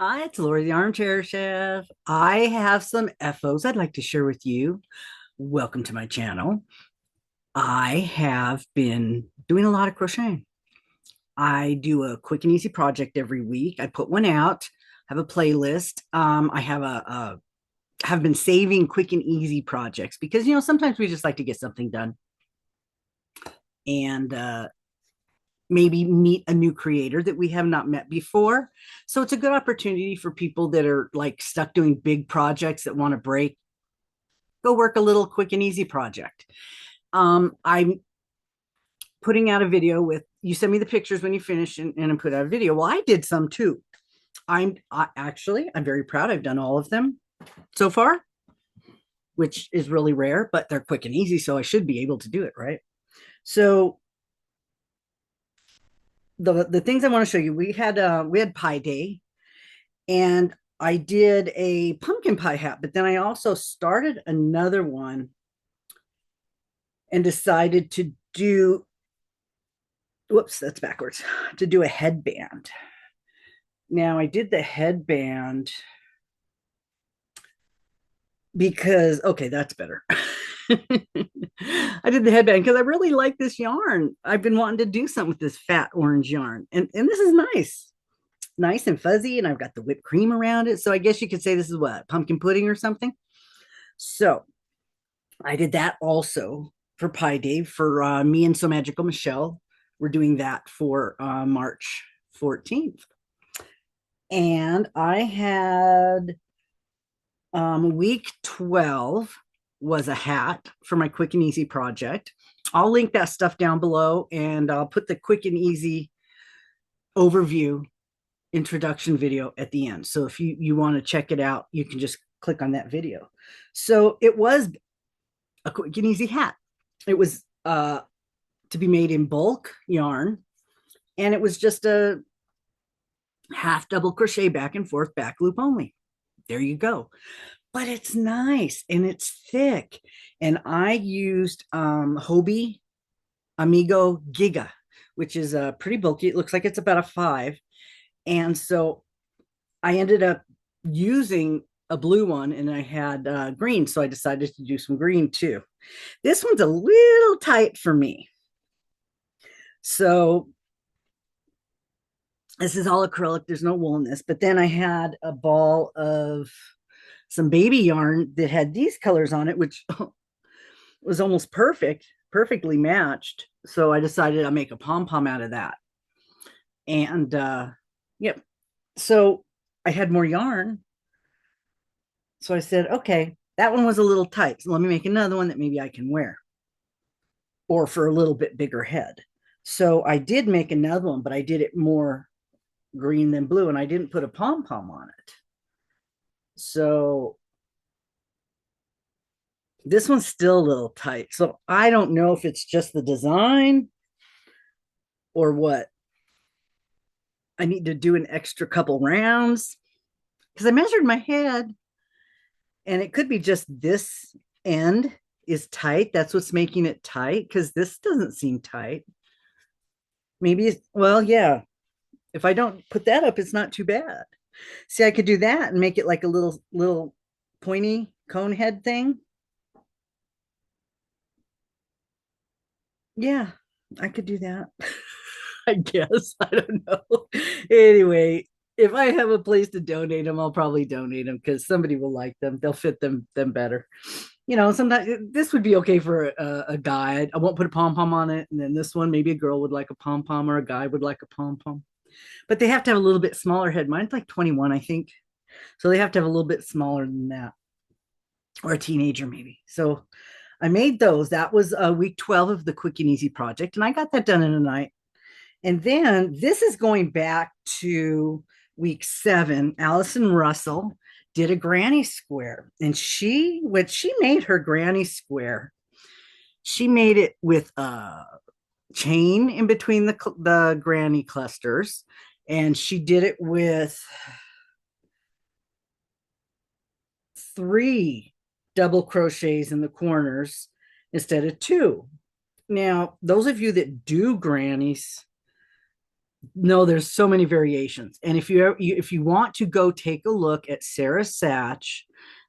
Hi, it's Lori, the armchair chef. I have some FOs I'd like to share with you. Welcome to my channel. I have been doing a lot of crocheting. I do a quick and easy project every week. I put one out, have a playlist. I have been saving quick and easy projects because sometimes we just like to get something done and maybe meet a new creator that we have not met before. So it's a good opportunity for people that are like stuck doing big projects that want to break, go work a little quick and easy project. I'm putting out a video with, you send me the pictures when you finish and put out a video. Well, I did some too. I'm very proud. I've done all of them so far, which is really rare, but they're quick and easy. So I should be able to do it. Right. So the things I want to show you, we had pie day, and I did a pumpkin pie hat, but then I also started another one and decided to do, whoops, that's backwards, to do a headband. Now I did the headband because, okay, that's better. I did the headband because I really like this yarn. I've been wanting to do something with this fat orange yarn, and this is nice and fuzzy, and I've got the whipped cream around it. So I guess you could say this is what, pumpkin pudding or something. So I did that also for Pie Day for me and So Magical Michelle. We're doing that for March 14th. And I had week 12 was a hat for my quick and easy project. I'll link that stuff down below, and I'll put the quick and easy overview introduction video at the end. So if you want to check it out, you can just click on that video. So it was a quick and easy hat. It was to be made in bulk yarn, and it was just a half double crochet back and forth back loop only. There you go. But it's nice and it's thick. And I used Hobie Amigo Giga, which is pretty bulky. It looks like it's about a 5. And so I ended up using a blue one, and I had green. So I decided to do some green too. This one's a little tight for me. So this is all acrylic. There's no wool in this. But then I had a ball of some baby yarn that had these colors on it, which was almost perfectly matched. So I decided I'll make a pom pom out of that. And yep. So I had more yarn. So I said, okay, that one was a little tight. So let me make another one that maybe I can wear, or for a little bit bigger head. So I did make another one, but I did it more green than blue, and I didn't put a pom pom on it. So this one's still a little tight. So I don't know if it's just the design or what. I need to do an extra couple rounds because I measured my head, and it could be just this end is tight. That's what's making it tight, because this doesn't seem tight. Maybe, well, yeah. If I don't put that up, it's not too bad. See, I could do that and make it like a little pointy cone head thing. Yeah, I could do that. I guess. I don't know. Anyway, if I have a place to donate them, I'll probably donate them because somebody will like them. They'll fit them better. Sometimes this would be okay for a guy. I won't put a pom pom on it, and then this one, maybe a girl would like a pom pom, or a guy would like a pom pom. But they have to have a little bit smaller head. Mine's like 21, I think. So they have to have a little bit smaller than that, or a teenager maybe. So I made those. That was week 12 of the quick and easy project, and I got that done in a night. And then this is going back to week 7. Allison Russell did a granny square, and when she made her granny square, she made it with a chain in between the granny clusters, and she did it with 3 double crochets in the corners instead of 2. Now, those of you that do grannies No, there's so many variations. And if you want to go take a look at Sarah Satch,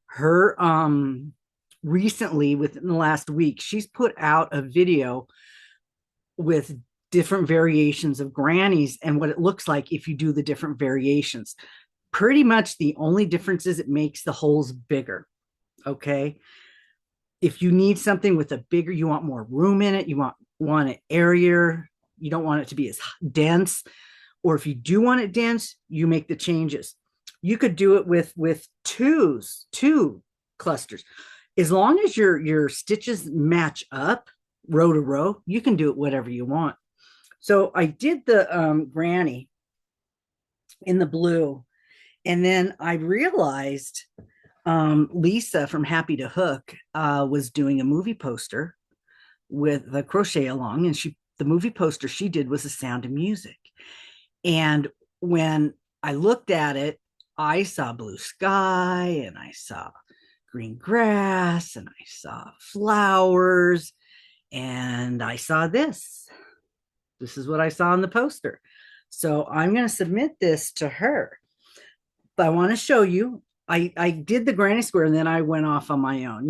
her recently within the last week, she's put out a video with different variations of grannies and what it looks like if you do the different variations. Pretty much the only difference is it makes the holes bigger. Okay. If you need something with a bigger, you want more room in it, you want it airier, you don't want it to be as dense, or if you do want it dense, you make the changes. You could do it with two clusters. As long as your stitches match up row to row, you can do it whatever you want. So I did the granny in the blue, and then I realized Lisa from Happy to Hook was doing a movie poster with the crochet along, and the movie poster she did was The Sound of Music. And when I looked at it, I saw blue sky and I saw green grass and I saw flowers and I saw this. This is what I saw on the poster. So I'm going to submit this to her. But I want to show you. I did the granny square and then I went off on my own,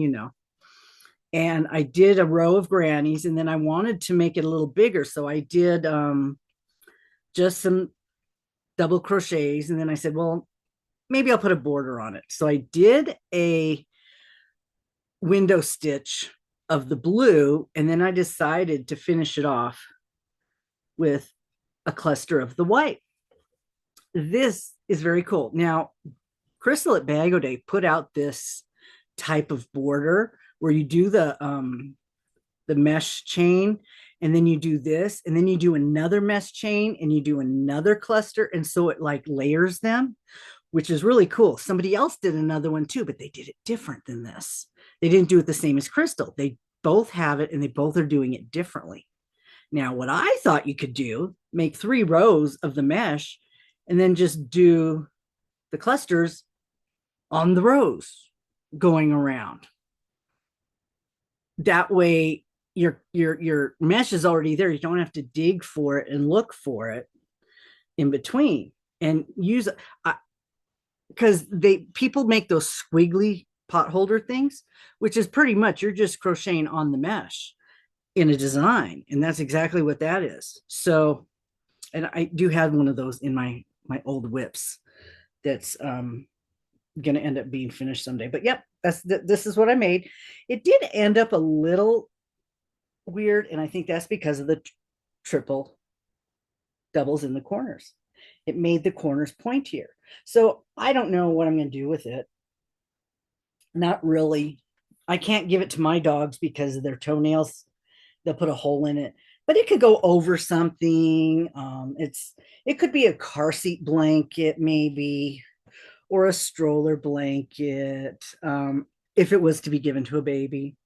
and I did a row of grannies and then I wanted to make it a little bigger. So I did just some double crochets. And then I said, well, maybe I'll put a border on it. So I did a window stitch of the blue. And then I decided to finish it off with a cluster of the white. This is very cool. Now, Crystal at Bag O Day put out this type of border where you do the mesh chain, and then you do this, and then you do another mesh chain, and you do another cluster, and so it like layers them, which is really cool. Somebody else did another one too, but they did it different than this. They didn't do it the same as Crystal. They both have it, and they both are doing it differently. Now, what I thought you could do, make 3 rows of the mesh, and then just do the clusters on the rows going around. That way your mesh is already there. You don't have to dig for it and look for it in between and use because people make those squiggly pot holder things, which is pretty much you're just crocheting on the mesh in a design, and that's exactly what that is. So, and I do have one of those in my old whips that's going to end up being finished someday. But yep, this is what I made. It did end up a little weird, and I think that's because of the triple doubles in the corners. It made the corners pointier. So I don't know what I'm going to do with it. Not really. I can't give it to my dogs because of their toenails. They'll put a hole in it, but it could go over something. It could be a car seat blanket, maybe, or a stroller blanket, if it was to be given to a baby.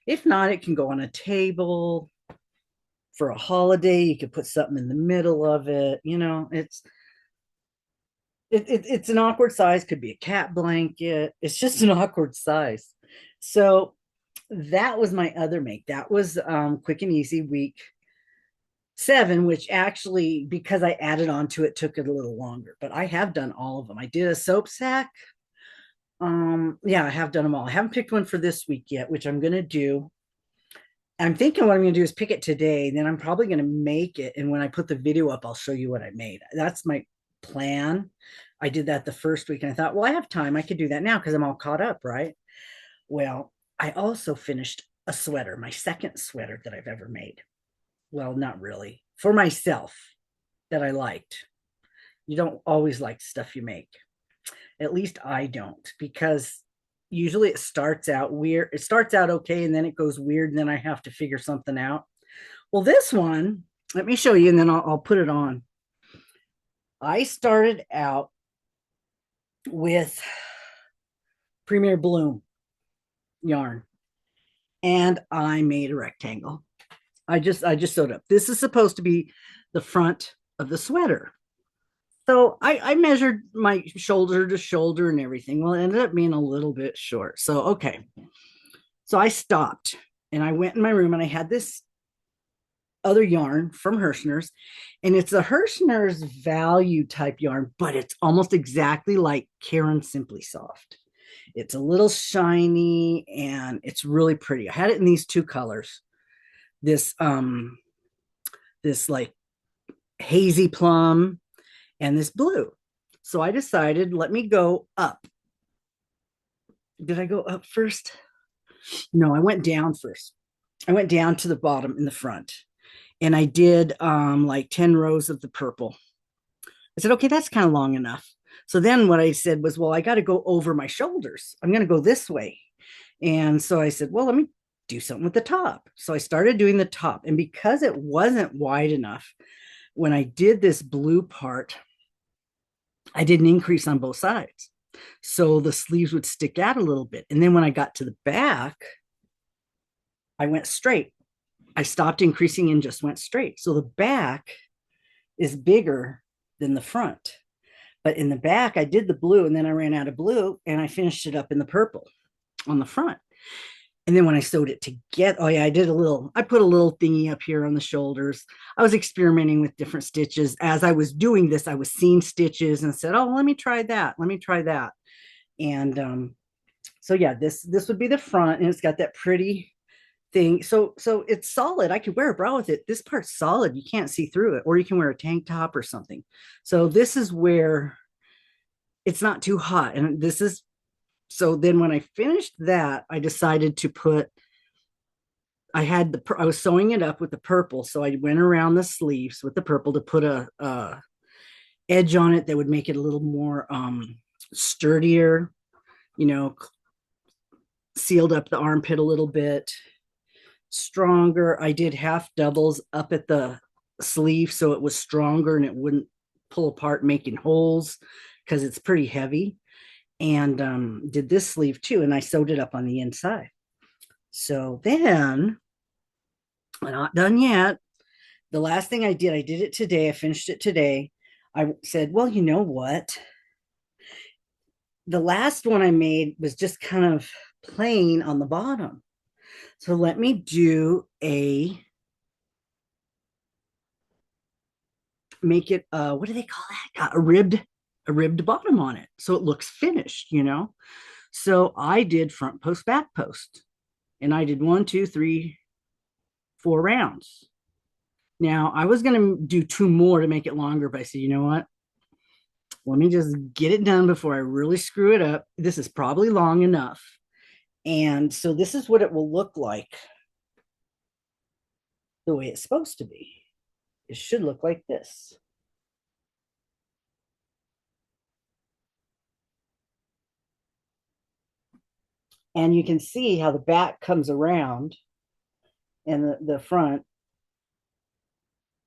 If not, it can go on a table for a holiday. You could put something in the middle of it. It's an awkward size. Could be a cat blanket. It's just an awkward size. So that was my other make. That was quick and easy week 7, which actually, because I added on to it, took it a little longer. But I have done all of them. I did a soap sack. Yeah, I have done them all. I haven't picked one for this week yet, which I'm going to do. I'm thinking what I'm going to do is pick it today. Then I'm probably going to make it. And when I put the video up, I'll show you what I made. That's my plan. I did that the first week and I thought, well, I have time. I could do that now because I'm all caught up, right? Well, I also finished a sweater, my second sweater that I've ever made. Well, not really. For myself, that I liked. You don't always like stuff you make. At least I don't, because usually it starts out weird. It starts out okay, and then it goes weird, and then I have to figure something out. Well, this one, let me show you, and then I'll put it on. I started out with Premier Bloom yarn, and I made a rectangle. I just sewed up. This is supposed to be the front of the sweater. So I measured my shoulder to shoulder and everything. Well, it ended up being a little bit short. So, okay. So I stopped and I went in my room and I had this other yarn from Hirschner's, and it's a Hirschner's value type yarn, but it's almost exactly like Karen Simply Soft. It's a little shiny and it's really pretty. I had it in these two colors. This like hazy plum and this blue. So I decided, let me go up. Did I go up first? No, I went down first. I went down to the bottom in the front and I did like 10 rows of the purple. I said, okay, that's kind of long enough. So then what I said was, well, I got to go over my shoulders. I'm going to go this way. And so I said, well, let me do something with the top. So I started doing the top. And because it wasn't wide enough, when I did this blue part, I did an increase on both sides. So the sleeves would stick out a little bit. And then when I got to the back, I went straight. I stopped increasing and just went straight. So the back is bigger than the front. But in the back, I did the blue and then I ran out of blue and I finished it up in the purple on the front. And then when I sewed it together, oh yeah, I put a little thingy up here on the shoulders. I was experimenting with different stitches. As I was doing this, I was seeing stitches and said, oh, let me try that. Let me try that. And so yeah, this would be the front and it's got that pretty thing. So it's solid. I could wear a bra with it. This part's solid. You can't see through it, or you can wear a tank top or something. So this is where it's not too hot. And this is, so then when I finished that, I decided to put, I was sewing it up with the purple. So I went around the sleeves with the purple to put a edge on it that would make it a little more sturdier, you know, sealed up the armpit a little bit stronger. I did half doubles up at the sleeve so it was stronger and it wouldn't pull apart making holes because it's pretty heavy. And did this sleeve too, and I sewed it up on the inside. So then, I'm not done yet. The last thing I did it today. I finished it today. I said, well, you know what? The last one I made was just kind of plain on the bottom. So let me do make it, what do they call that? A ribbed bottom on it. So it looks finished, you know? So I did front post, back post, and I did 1, 2, 3, 4 rounds. Now I was going to do 2 more to make it longer, but I said, you know what? Let me just get it done before I really screw it up. This is probably long enough. And so this is what it will look like the way it's supposed to be. It should look like this. And you can see how the back comes around and the front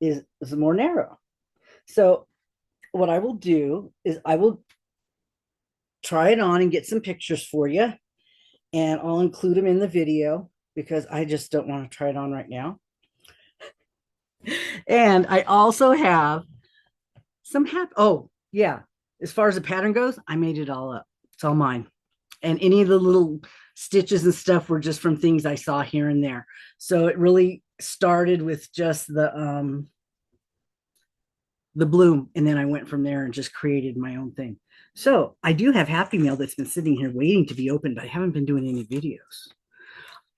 is more narrow. So what I will do is I will try it on and get some pictures for you. And I'll include them in the video because I just don't want to try it on right now. And I also have some oh yeah, as far as the pattern goes, I made it all up. It's all mine. And any of the little stitches and stuff were just from things I saw here and there. So it really started with just the bloom, and then I went from there and just created my own thing. So I do have Happy Mail that's been sitting here waiting to be opened, but I haven't been doing any videos.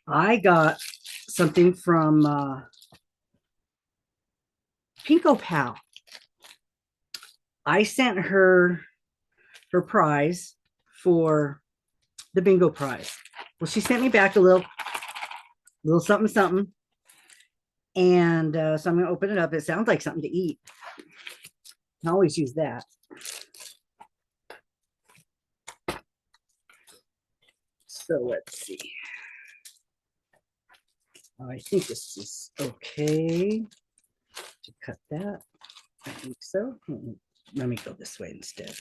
I got something from Pinko Pal. I sent her prize for the bingo prize. Well, she sent me back a little something something, and so I'm going to open it up. It sounds like something to eat. I can always use that. So let's see. I think this is okay to cut that. I think so. Let me go this way instead.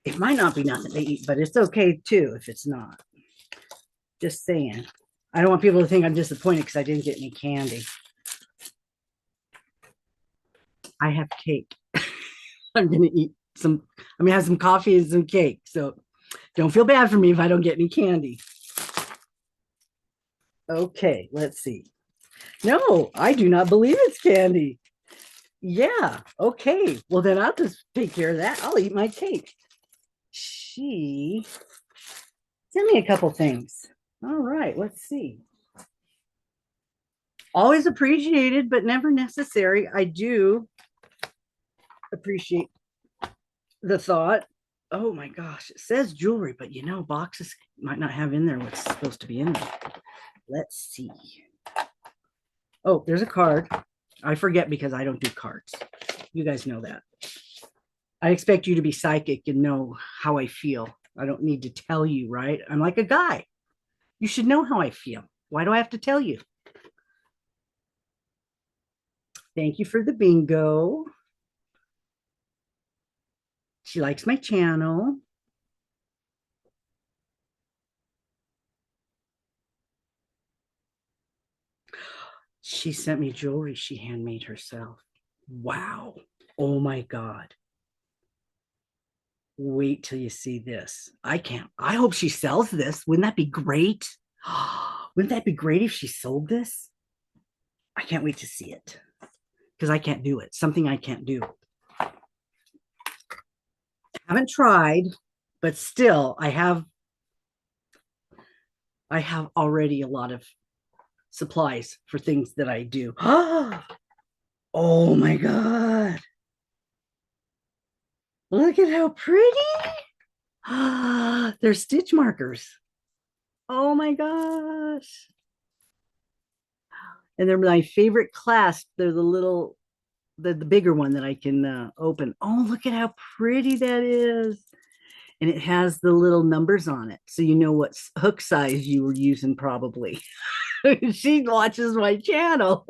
It might not be nothing to eat, but it's okay too if it's not. Just saying. I don't want people to think I'm disappointed because I didn't get any candy. I have cake. I'm going to eat some, I'm going to have some coffee and some cake. So don't feel bad for me if I don't get any candy. Okay, let's see. No, I do not believe it's candy. Yeah. Okay. Well, then I'll just take care of that. I'll eat my cake. She sent me a couple things. All right. Let's see. Always appreciated, but never necessary. I do appreciate the thought. Oh my gosh. It says jewelry, but boxes might not have in there what's supposed to be in there. Let's see. Oh, there's a card. I forget because I don't do cards. You guys know that. I expect you to be psychic and know how I feel. I don't need to tell you, right? I'm like a guy. You should know how I feel. Why do I have to tell you? Thank you for the bingo. She likes my channel. She sent me jewelry she handmade herself. Wow. Oh my God. Wait till you see this. I can't. I hope she sells this. Wouldn't that be great? Wouldn't that be great if she sold this? I can't wait to see it because I can't do it. Something I can't do. Haven't tried, but still I have already a lot of supplies for things that I do. Oh my God. Look at how pretty. They're stitch markers. Oh my gosh. And they're my favorite clasp. They're the bigger one that I can open. Oh, look at how pretty that is. And it has the little numbers on it. So you know what hook size you were using probably. She watches my channel.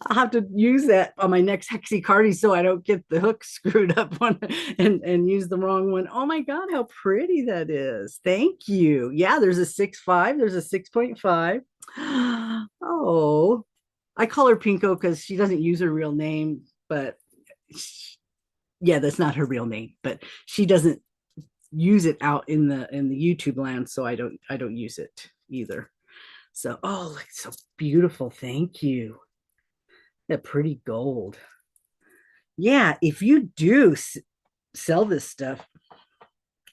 I'll have to use that on my next hexie cardi so I don't get the hook screwed up on and use the wrong one. Oh my God, how pretty that is. Thank you. Yeah, there's a 6.5, there's a 6.5. Oh, I call her Pinko because she doesn't use her real name, but yeah, that's not her real name, but she doesn't use it out in the YouTube land, so I don't use it either. So, oh, it's so beautiful. Thank you. That pretty gold. Yeah, if you do sell this stuff,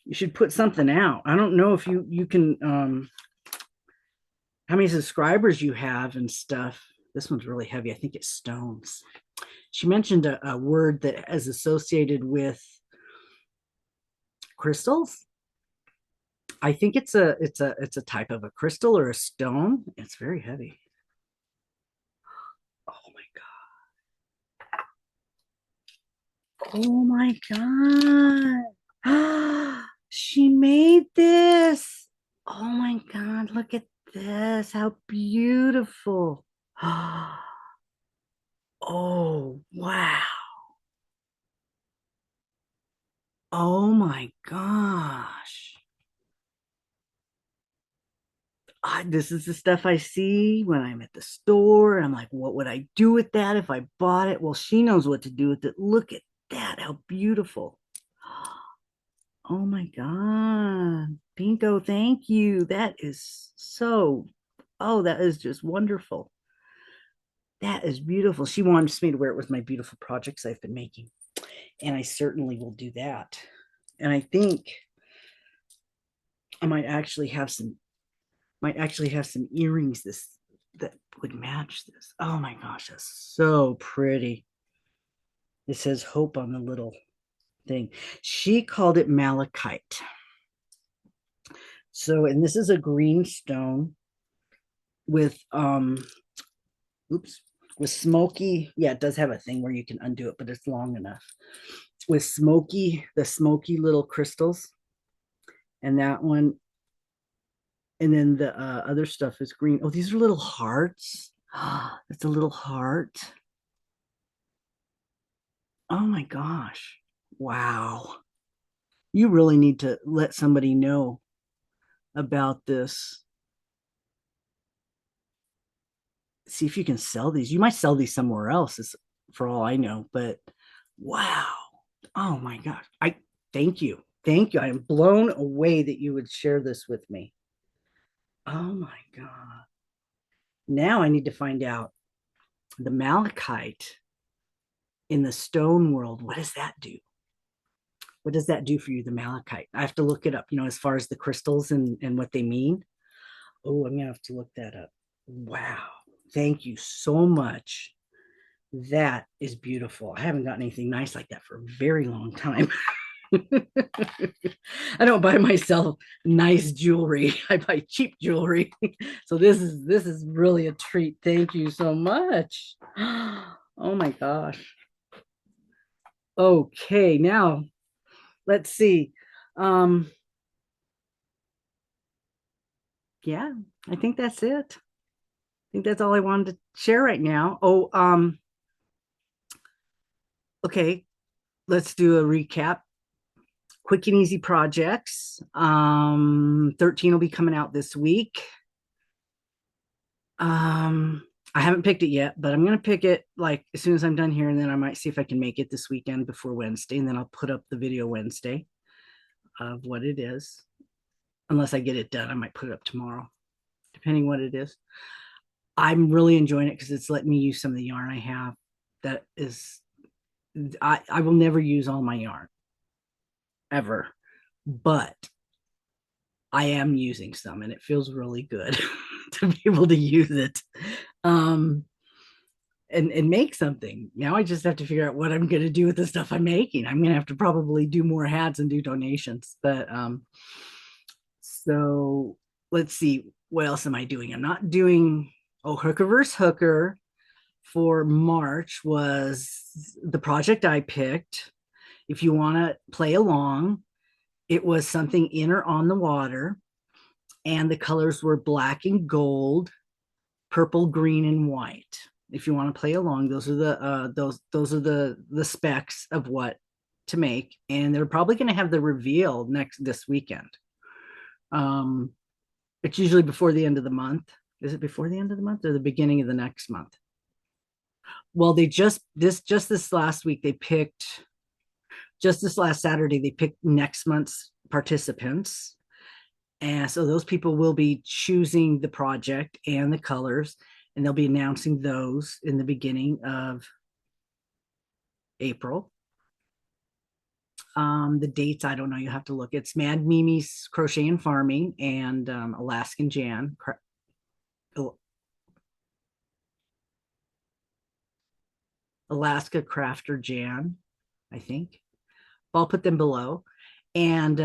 you should put something out. I don't know if you can how many subscribers you have and stuff. This one's really heavy. I think it's stones. She mentioned a word that is associated with crystals. I think it's a type of a crystal or a stone. It's very heavy. Oh my God. Oh my God. She made this. Oh my God. Look at this. How beautiful. Oh, wow. Oh my gosh. This is the stuff I see when I'm at the store. I'm like, what would I do with that if I bought it? Well, she knows what to do with it. Look at that. How beautiful. Oh my God. Pinko, thank you. That is that is just wonderful. That is beautiful. She wants me to wear it with my beautiful projects I've been making. And I certainly will do that. And I think I might actually have some earrings that would match this. Oh my gosh, that's so pretty. It says hope on the little thing. She called it malachite. So, and this is a green stone with oops, with smoky. Yeah, it does have a thing where you can undo it, but it's long enough. With the smoky little crystals, and that one, and then the other stuff is green. Oh, these are little hearts. It's a little heart. Oh my gosh. Wow. You really need to let somebody know about this. See if you can sell these. You might sell these somewhere else, for all I know, but wow. Oh my gosh. I thank you. Thank you. I am blown away that you would share this with me. Oh my God. Now I need to find out the malachite in the stone world. What does that do? What does that do for you, the malachite? I have to look it up, as far as the crystals and what they mean. Oh, I'm going to have to look that up. Wow. Thank you so much. That is beautiful. I haven't gotten anything nice like that for a very long time. I don't buy myself nice jewelry. I buy cheap jewelry. So this is really a treat. Thank you so much. Oh my gosh. Okay, now let's see. Um yeah, I think that's it. I think that's all I wanted to share right now. Oh, okay, let's do a recap. Quick and easy projects. 13 will be coming out this week. I haven't picked it yet, but I'm gonna pick it like as soon as I'm done here, and then I might see if I can make it this weekend before Wednesday, and then I'll put up the video Wednesday of what it is. Unless I get it done, I might put it up tomorrow, depending what it is. I'm really enjoying it because it's letting me use some of the yarn I have. That is, I will never use all my yarn ever, but I am using some, and it feels really good to be able to use it. Um, and make something. Now I just have to figure out what I'm going to do with the stuff I'm making. I'm going to have to probably do more hats and do donations. But so let's see, what else am I doing? I'm not doing Hooker versus Hooker for March was the project I picked. If you want to play along, it was something in or on the water, and the colors were black and gold, purple, green, and white. If you want to play along, those are the specs of what to make, and they're probably going to have the reveal this weekend. It's usually before the end of the month. Is it before the end of the month or the beginning of the next month? Well, they just this last week they picked just this last Saturday they picked next month's participants. And so those people will be choosing the project and the colors, and they'll be announcing those in the beginning of April. The dates, I don't know. You have to look. It's Mad Mimi's Crochet and Farming and Alaskan Jan, Alaska Crafter Jan, I think. I'll put them below. And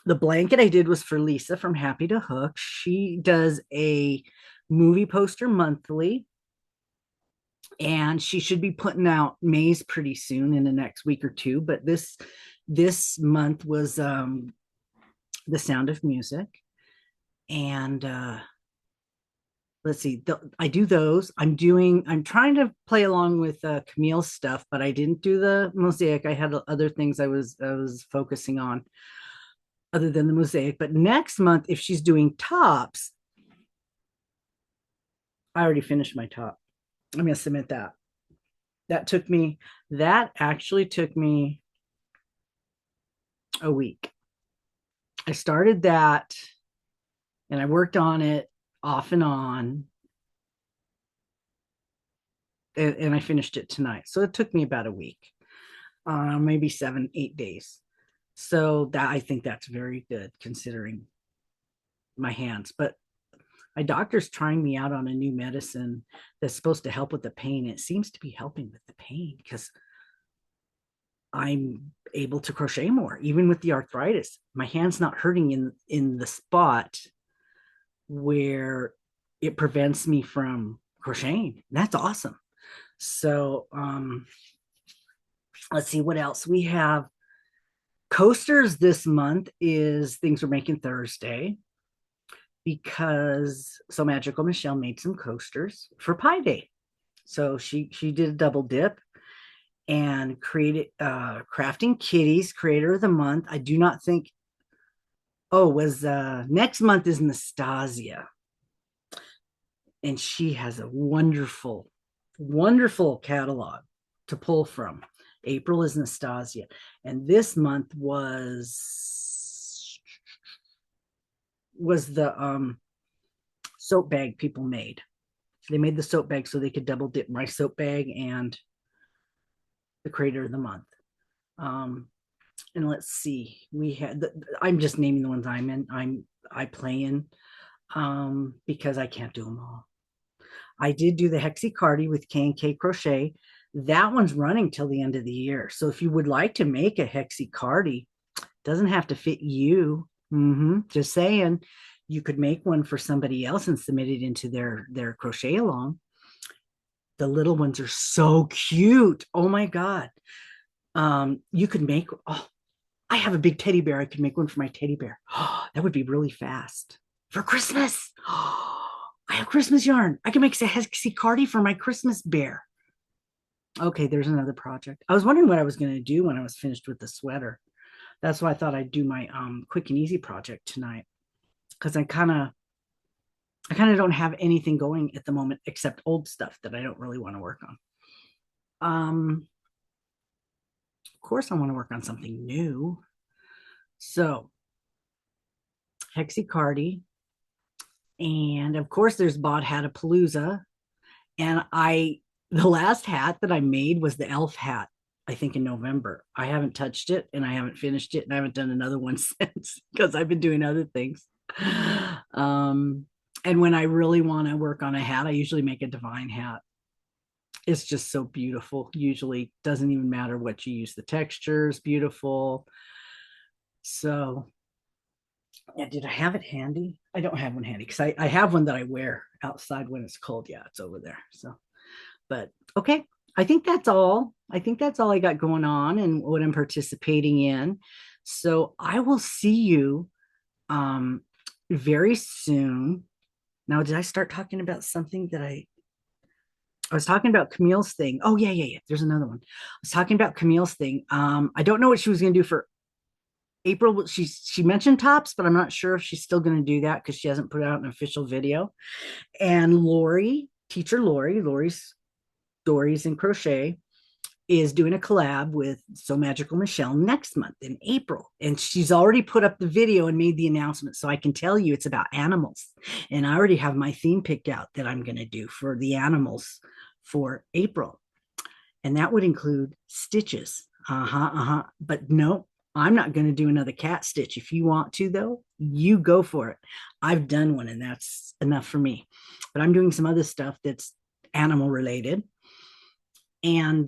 the blanket I did was for Lisa from Happy to Hook. She does a movie poster monthly, and she should be putting out May's pretty soon in the next week or two. But this month was The Sound of Music, and let's see, I do those. I'm trying to play along with Camille's stuff, but I didn't do the mosaic. I had other things I was focusing on other than the mosaic. But next month, if she's doing tops, I already finished my top. I'm going to submit that. That actually took me a week. I started that and I worked on it off and on. And I finished it tonight. So it took me about a week, maybe 7, 8 days. So that I think that's very good considering my hands. But my doctor's trying me out on a new medicine that's supposed to help with the pain. It seems to be helping with the pain because I'm able to crochet more, even with the arthritis. My hand's not hurting in the spot where it prevents me from crocheting. That's awesome. So let's see what else we have. Coasters this month is things we're making Thursday because So Magical Michelle made some coasters for Pi Day. So she did a double dip and created Crafting Kitties Creator of the Month. I do not think was next month is Nastasia, and she has a wonderful catalog to pull from. April is Nastasia, and this month was the soap bag people made. They made the soap bag so they could double dip my soap bag and the creator of the month. Um, and let's see, we had I'm just naming the ones I play in because I can't do them all. I did do the Hexicardi with K&K Crochet. That one's running till the end of the year. So if you would like to make a Hexicardi, doesn't have to fit you. Just saying, you could make one for somebody else and submit it into their crochet along. The little ones are so cute. Oh my God. You could make, oh, I have a big teddy bear. I could make one for my teddy bear. Oh, that would be really fast for Christmas. Oh, I have Christmas yarn. I can make a Hexicardi for my Christmas bear. Okay, there's another project. I was wondering what I was going to do when I was finished with the sweater. That's why I thought I'd do my quick and easy project tonight, because I kind of don't have anything going at the moment except old stuff that I don't really want to work on. Of course, I want to work on something new. So, Hexicardi, and of course, there's Bod Hatapalooza, and the last hat that I made was the elf hat. I think in November. I haven't touched it and I haven't finished it and I haven't done another one since because I've been doing other things. And when I really want to work on a hat, I usually make a divine hat. It's just so beautiful. Usually doesn't even matter what you use. The texture is beautiful. So yeah, did I have it handy? I don't have one handy because I have one that I wear outside when it's cold. Yeah, it's over there. So, but okay. I think that's all. I think that's all I got going on and what I'm participating in. So I will see you very soon. Now, did I start talking about something that I was talking about Camille's thing? Oh, yeah. There's another one. I was talking about Camille's thing. I don't know what she was going to do for April. She mentioned tops, but I'm not sure if she's still going to do that because she hasn't put out an official video. And Lori, teacher Lori's Stories in Crochet, is doing a collab with So Magical Michelle next month in April. And she's already put up the video and made the announcement. So I can tell you it's about animals. And I already have my theme picked out that I'm going to do for the animals for April. And that would include stitches. But no, I'm not going to do another cat stitch. If you want to, though, you go for it. I've done one and that's enough for me. But I'm doing some other stuff that's animal related. And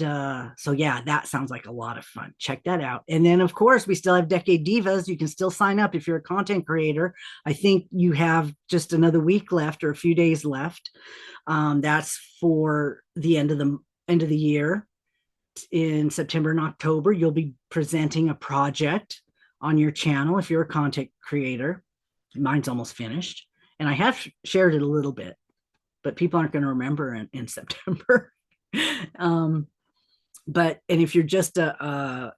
so, yeah, that sounds like a lot of fun. Check that out. And then, of course, we still have Decade Divas. You can still sign up if you're a content creator. I think you have just another week left or a few days left. That's for the end of the year. In September and October, you'll be presenting a project on your channel if you're a content creator. Mine's almost finished. And I have shared it a little bit, but people aren't going to remember in September. But and if you're just a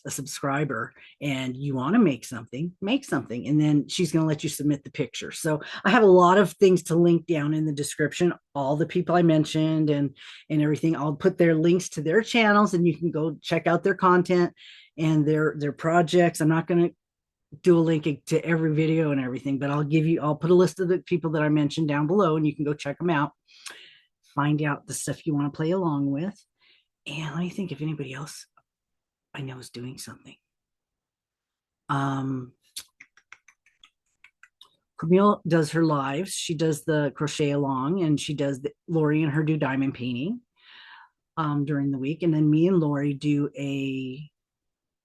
subscriber and you want to make something, and then she's going to let you submit the picture. So I have a lot of things to link down in the description, all the people I mentioned and everything. I'll put their links to their channels and you can go check out their content and their projects. I'm not going to do a link to every video and everything, but I'll put a list of the people that I mentioned down below and you can go check them out. Find out the stuff you want to play along with. And let me think if anybody else I know is doing something. Camille does her lives. She does the crochet along and she does Lori and her do diamond painting during the week. And then me and Lori do a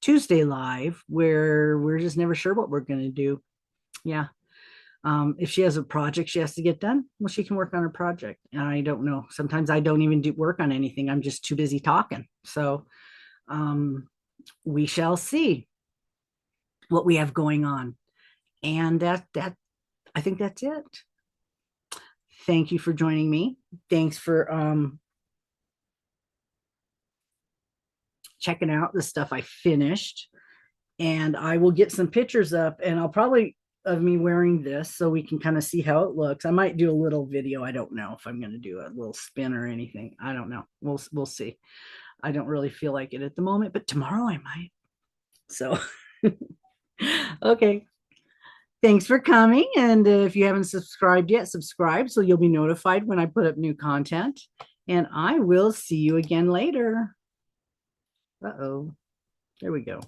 Tuesday live where we're just never sure what we're going to do. Yeah. If she has a project she has to get done, well, she can work on her project. And I don't know. Sometimes I don't even do work on anything. I'm just too busy talking. So we shall see what we have going on. And that I think that's it. Thank you for joining me. Thanks for checking out the stuff I finished. And I will get some pictures up and I'll probably of me wearing this so we can kind of see how it looks. I might do a little video. I don't know if I'm going to do a little spin or anything. I don't know. We'll see. I don't really feel like it at the moment, but tomorrow I might. So, okay. Thanks for coming. And if you haven't subscribed yet, subscribe so you'll be notified when I put up new content. And I will see you again later. Uh-oh. There we go.